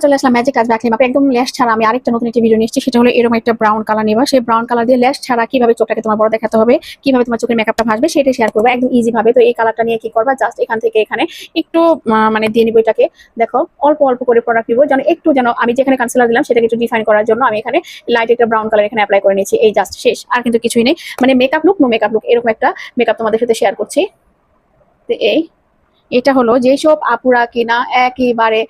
চলে আসলাম ম্যাজিক কাজ back clean আপে একদম ল্যাশ ছাড়া। আমি আরেকটা নতুন একটি ভিডিও নিয়ে এসেছি, সেটা হলো এরকম একটা ব্রাউন কালার নিবা। সেই ব্রাউন কালার দিয়ে ল্যাশ ছাড়া কিভাবে চোখটাকে তোমার বড় দেখাতে হবে, কিভাবে তোমার চোখের মেকআপটা ভাসবে সেটাই শেয়ার করবো একদম ইজি ভাবে। তো এই কালারটা নিয়ে কি করবা, জাস্ট এখান থেকে এখানে একটু মানে দিয়ে নিবো এটাকে। দেখো অল্প অল্প করে প্রোডাক্ট নিবো, যেন একটু যেন আমি যেখানে কনসিলার দিলাম সেটাকে একটু ডিফাইন করার জন্য আমি এখানে লাইট একটা ব্রাউন কালার এখানে অ্যাপ্লাই করে নিয়েছি। এই জাস্ট শেষ, আর কিন্তু কিছুই নেই। মানে makeup look no makeup look, এরকম একটা মেকআপ তোমাদের সাথে শেয়ার করছি। তো এটা হলো যেসব আপুরা কিনা একেবারে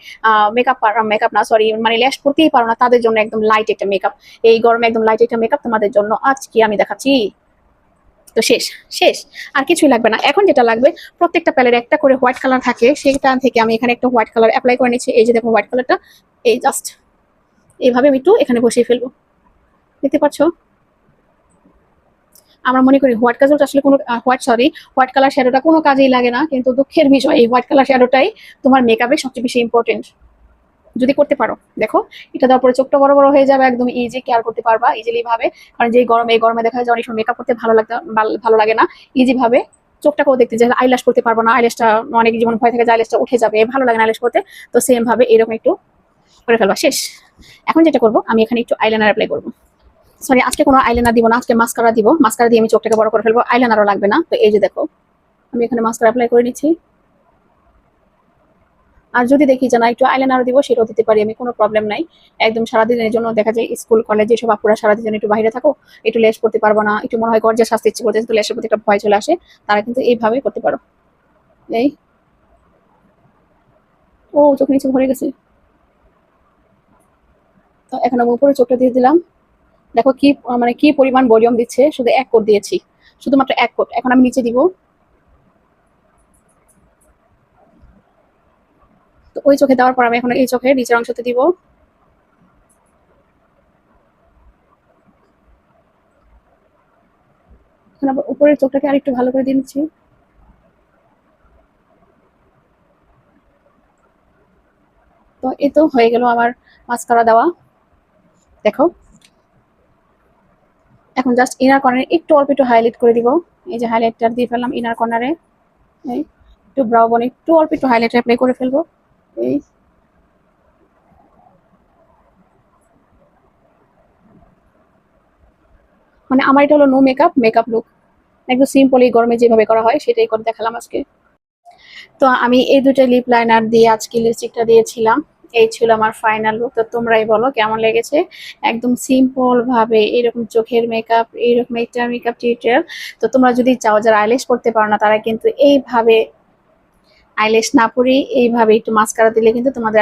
মেকআপ না সরি মানে ল্যাশ করতেই পারো না, তাদের জন্য একদম লাইট একটা মেকআপ। এই গরমে একদম লাইট একটা মেকআপ তোমাদের জন্য আজকে আমি দেখাচ্ছি। তো শেষ শেষ, আর কিছুই লাগবে না। এখন যেটা লাগবে, প্রত্যেকটা প্যালের একটা করে হোয়াইট কালার থাকে, সেটা থেকে আমি এখানে একটা হোয়াইট কালার অ্যাপ্লাই করে নিচ্ছি। এই যে দেখো হোয়াইট কালারটা, এই জাস্ট এইভাবে আমি একটু এখানে বসিয়ে ফেলবো। দেখতে পাচ্ছ? আমরা মনে করি হোয়াইট কাজলটা আসলে কোনো হোয়াইট কালার শ্যাডোটা কোনো কাজেই লাগে না, কিন্তু দুঃখের বিষয় এই হোয়াইট কালার শ্যাডোটাই তোমার মেকআপে সবচেয়ে বেশি ইম্পর্টেন্ট যদি করতে পারো। দেখো এটা দেওয়ার পরে চোখটা বড় বড় হয়ে যাবে, একদম ইজি কেয়ার করতে পারবা ইজিলি ভাবে। কারণ যে এই গরমে দেখা যায় অনেক সময় মেকআপ করতে ভালো লাগে না, ইজি ভাবে চোখটাকেও দেখতে যায়। আইল্যাশ করতে পারবো না, আইল্যাশটা অনেক জীবন ভয় থাকে যে আইল্যাশটা উঠে যাবে, ভালো লাগে না আইল্যাশ করতে। তো সেম ভাবে এরকম একটু করে ফেলবা। শেষ। এখন যেটা করবো, আমি এখানে একটু আইলাইনার অ্যাপ্লাই করবো। সরি, আজকে কোনো আইলাইনার দিব না, আজকে মাস্কারা দিব। মাস্কারা দিয়ে আমি চোখটাকে বড় করে ফেলবো, আইলাইনারও লাগবে না। তো এই যে দেখো আমি এখানে মাস্কারা অ্যাপ্লাই করে নিচ্ছি। আর যদি দেখি যে না একটু আইলাইনারও দিব, সেটাও দিতে পারি আমি, কোনো প্রবলেম নাই। একদম সারাদিনের জন্য দেখা যায় স্কুল কলেজে সব আপুরা সারাদিন একটু বাইরে থাকো, একটু লেশ করতে পারবো না, একটু মনে হয় গর্জিয়াস সাজতে ইচ্ছে করতে, কিন্তু লেশের প্রতি একটা ভয় চলে আসে, তারা কিন্তু এইভাবে করতে পারো। এই ও চোখ নিচে ভরে গেছে। তো এখন আমি উপরে চোখটা দিয়ে দিলাম। দেখো কি মানে কি পরিমাণ ভলিউম দিচ্ছে, শুধু এক কোট দিয়েছি, শুধুমাত্র এক কোট। এখন আমি নিচে দিব। তো ওই চোখে দেওয়ার পর আমি এখন এই চোখে নিচের অংশতে দিব। এখন আবার উপরের চোখটাকে আরেকটু ভালো করে দিয়ে নিচ্ছি। তো এই তো হয়ে গেল আমার মাস্কারা দেওয়া। দেখো এখন জাস্ট ইনার কর্নারে একটু অল্প একটু হাইলাইট করে দিব। এই যে হাইলাইটার দিয়ে ফেললাম ইনার কর্নারে। এই একটু ব্রাউ বনে একটু অল্প একটু হাইলাইট অ্যাপ্লাই করে ফেলবো। এই মানে আমার এটা হলো নো মেকআপ লুক, একদম সিম্পল এই গরমে যেভাবে করা হয় সেটাই করে দেখালাম আজকে। তো আমি এই দুটো লিপ লাইনার দিয়ে আজকে লিপস্টিকটা দিয়েছিলাম। এই ছিল আমার ফাইনাল লুক। তো তোমরাই বলো কেমন লেগেছে। একদম সিম্পল ভাবে এরকম চোখের মেকআপ, এইরকম একটা মেকআপ টিউটোরিয়াল। তো তোমরা যদি চাও, যারা আইল্যাশ করতে পারো না, তারা কিন্তু এইভাবে আইল্যাশ না পরেই এইভাবে একটু মাস্কারা দিলে কিন্তু তোমাদের